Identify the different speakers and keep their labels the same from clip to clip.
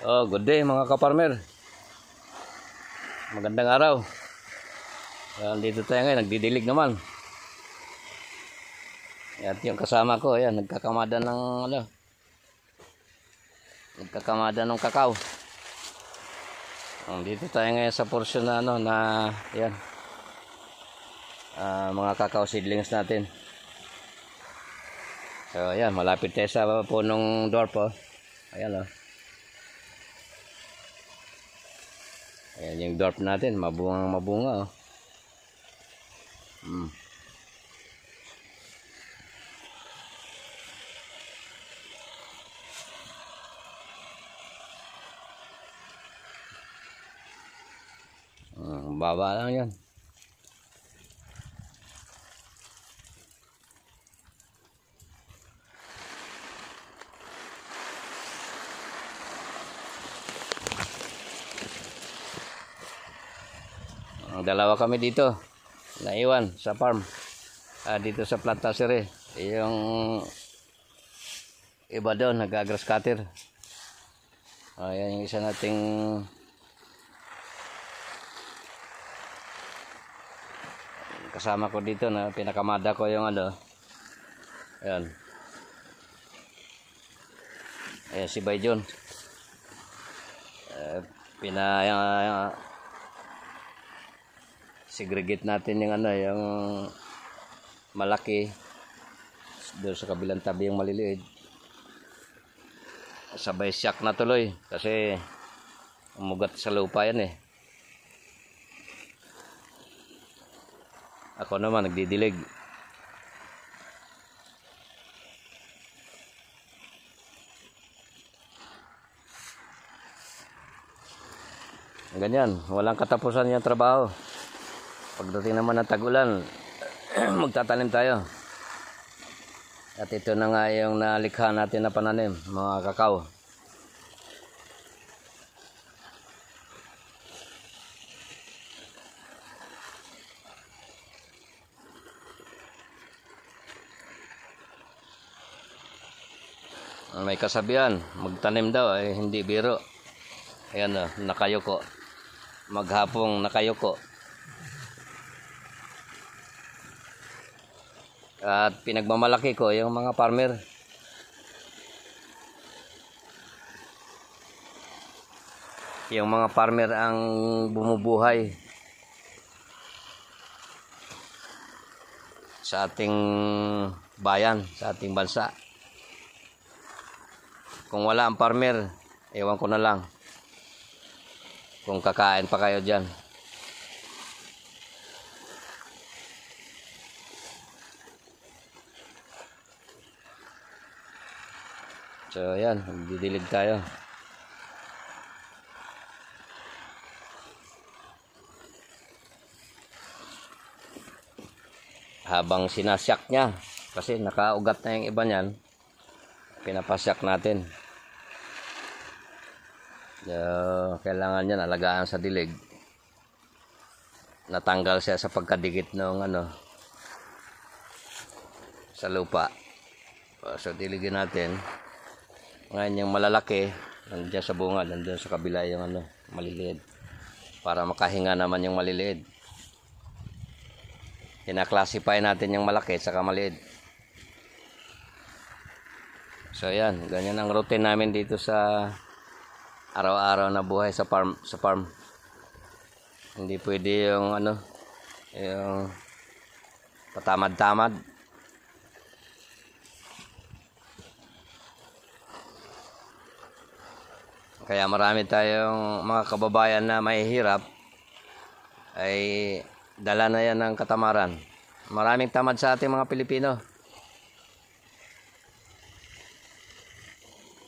Speaker 1: Oh, good day mga kaparmer. Magandang araw. Dito tayo ngayon, nagdidilig naman. At yung kasama ko, ayan, nagkakamada ng kakao. Dito tayo ngayon sa portion na ayan. Mga kakao seedlings natin. So, ayan, malapit tayo sa punong dwarf, oh. Ayan, oh. Ayan yung dwarf natin, mabunga, oh. Baba lang yan. Dalawa kami dito naiwan sa farm, dito sa plantasere. Yung iba doon nag-grass cutter. Ayan yung isa nating kasama ko dito na pinakamada ko yung ayan si Bayjon. Segregate natin yung yung malaki doon sa kabilang tabi yung maliliit. Sabay siyak na tuloy kasi umugat sa lupa yan, eh. Ako naman nagdidilig. Ganyan, walang katapusan yung trabaho. Pagdating naman ng tag-ulan, magtatanim tayo. At ito na nga yung nalikha natin na pananim, mga kakao. May kasabihan, magtanim daw ay hindi biro. Ayan, nakayuko. Maghapong nakayuko. At pinagmamalaki ko yung mga farmer. Yung mga farmer ang bumubuhay sa ating bayan, sa ating bansa. Kung wala ang farmer, ewan ko na lang kung kakain pa kayo dyan. So, ayan, magdidilig tayo. Habang sinasyak niya, kasi nakaugat na yung iba niyan, pinapasyak natin. So, kailangan yan alagaan sa dilig. Natanggal siya sa pagkadikit ng sa lupa. So, diligin natin. Ngayon yung malalaki, nandiyan sa bunga, nandiyan sa kabila yung maliliit. Para makahinga naman yung maliliit. Hina-classify natin yung malaki at saka maliit. So yan, ganyan ang routine namin dito sa araw-araw na buhay sa farm. Hindi pwede yung yung patamad-tamad. Kaya marami tayong mga kababayan na mahihirap ay dala na yan ng katamaran. Maraming tamad sa ating mga Pilipino.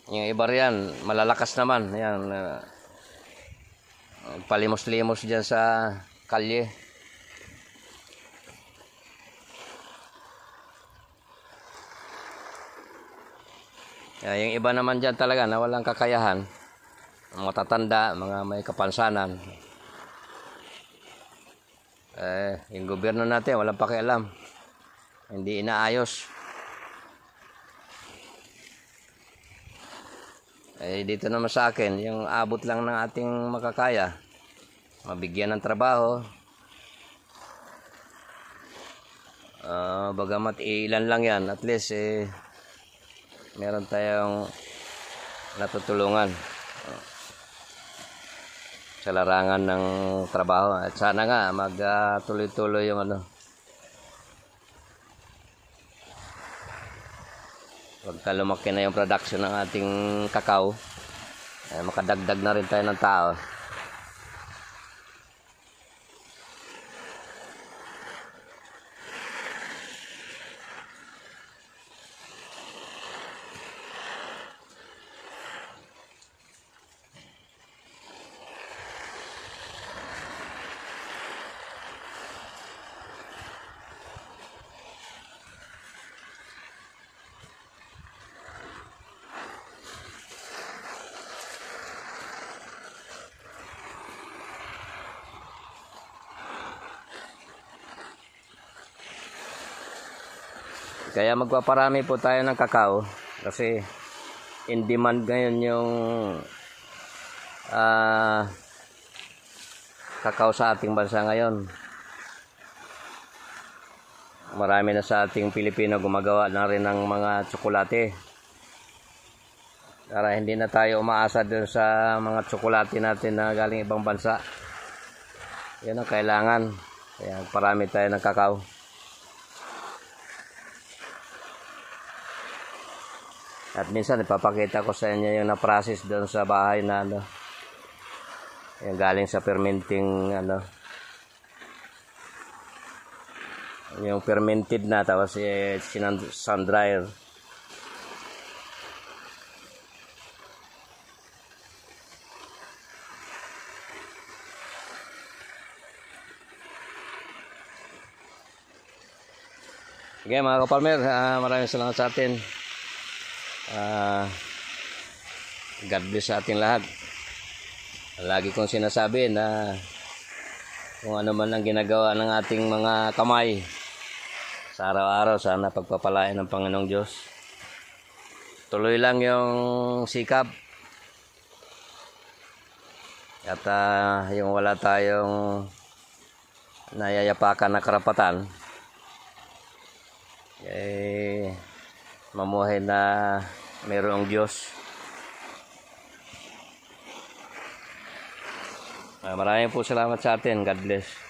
Speaker 1: Yung iba riyan, malalakas naman. Yan, palimos-limos dyan sa kalye. Yung iba naman dyan talaga na walang kakayahan. Mga tatanda, mga may kapansanan. Yung gobyerno natin walang pakialam. Hindi inaayos. Dito naman sa akin, yung abot lang ng ating makakaya, mabigyan ng trabaho. Bagamat ilan lang yan, at least meron tayong natutulungan sa larangan ng trabaho. At sana nga magtuloy-tuloy yung pagka lumaki na yung production ng ating kakao, makadagdag na rin tayo ng tao. Kaya magpaparami po tayo ng kakao kasi in demand ngayon yung kakao sa ating bansa ngayon. Marami na sa ating Pilipino gumagawa na rin ng mga tsokolate. Para hindi na tayo umaasa dun sa mga tsokolate natin na galing ibang bansa. Yan ang kailangan. Kaya parami tayo ng kakao. At minsan ipapakita ko sa inyo yung na-process doon sa bahay na yung galing sa fermenting yung fermented na tapos sun dryer. Okay mga kapalmer, maraming salamat sa atin. God bless sa ating lahat. Lagi kong sinasabi na kung ano man ang ginagawa ng ating mga kamay sa araw-araw, sana pagpapalain ng Panginoong Diyos. Tuloy lang yung sikap at yung wala tayong nayayapakan na karapatan, mamuhay na mayroong Diyos. Maraming po salamat sa atin. God bless.